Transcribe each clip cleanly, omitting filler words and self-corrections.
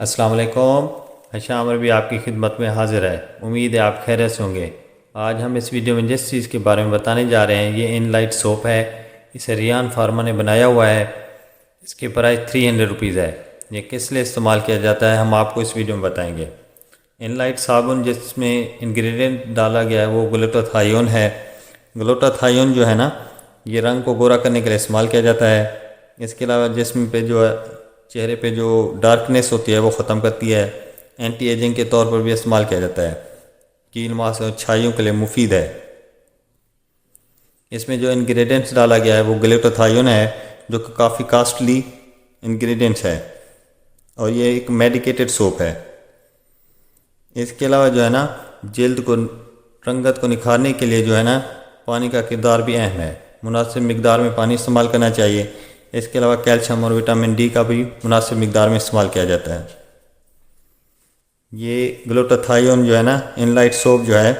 अस्सलाम वालेकुम। हशाम भी आपकी खिदमत में हाज़िर है। उम्मीद है आप खैरियत से होंगे। आज हम इस वीडियो में जिस चीज़ के बारे में बताने जा रहे हैं ये इनलाइट सोप है। इसे रियान फार्मा ने बनाया हुआ है। इसकी प्राइस 300 रुपीज़ है। ये किस लिए इस्तेमाल किया जाता है हम आपको इस वीडियो में बताएंगे। इनलाइट साबुन जिसमें इंग्रेडिएंट डाला गया है वो ग्लूटाथायोन है। ग्लूटाथायोन जो है ना ये रंग को गोरा करने के लिए इस्तेमाल किया जाता है। इसके अलावा जिस्म पे जो है चेहरे पे जो डार्कनेस होती है वो ख़त्म करती है। एंटी एजिंग के तौर पर भी इस्तेमाल किया जाता है। कील मास और छाइयों के लिए मुफीद है। इसमें जो इंग्रेडिएंट्स डाला गया है वो ग्लूटाथायोन है जो कि काफ़ी कास्टली इंग्रेडिएंट्स है और ये एक मेडिकेटेड सोप है। इसके अलावा जो है ना जल्द को रंगत को निखारने के लिए जो है ना पानी का किरदार भी अहम है। मुनासिब मिकदार में पानी इस्तेमाल करना चाहिए। इसके अलावा कैल्शियम और विटामिन डी का भी मुनासिब मिकदार में इस्तेमाल किया जाता है। ये ग्लूटाथायोन जो है ना इनलाइट सोप जो है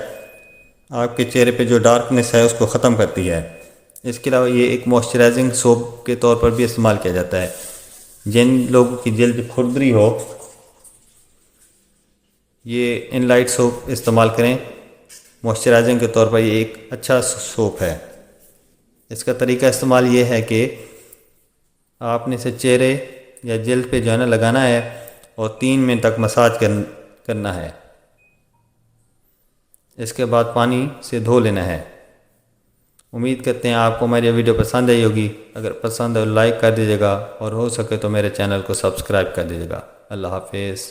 आपके चेहरे पे जो डार्कनेस है उसको ख़त्म करती है। इसके अलावा ये एक मॉइस्चराइजिंग सोप के तौर पर भी इस्तेमाल किया जाता है। जिन लोगों की जल्द खुरदरी हो ये इनलाइट सोप इस्तेमाल करें। मॉइस्चराइजिंग के तौर पर ये एक अच्छा सोप है। इसका तरीका इस्तेमाल ये है कि आपने इसे चेहरे या जल्द पे जो है ना लगाना है और 3 मिनट तक मसाज करना है। इसके बाद पानी से धो लेना है। उम्मीद करते हैं आपको मेरी वीडियो पसंद आई होगी। अगर पसंद है लाइक कर दीजिएगा और हो सके तो मेरे चैनल को सब्सक्राइब कर दीजिएगा। अल्लाह हाफिज़।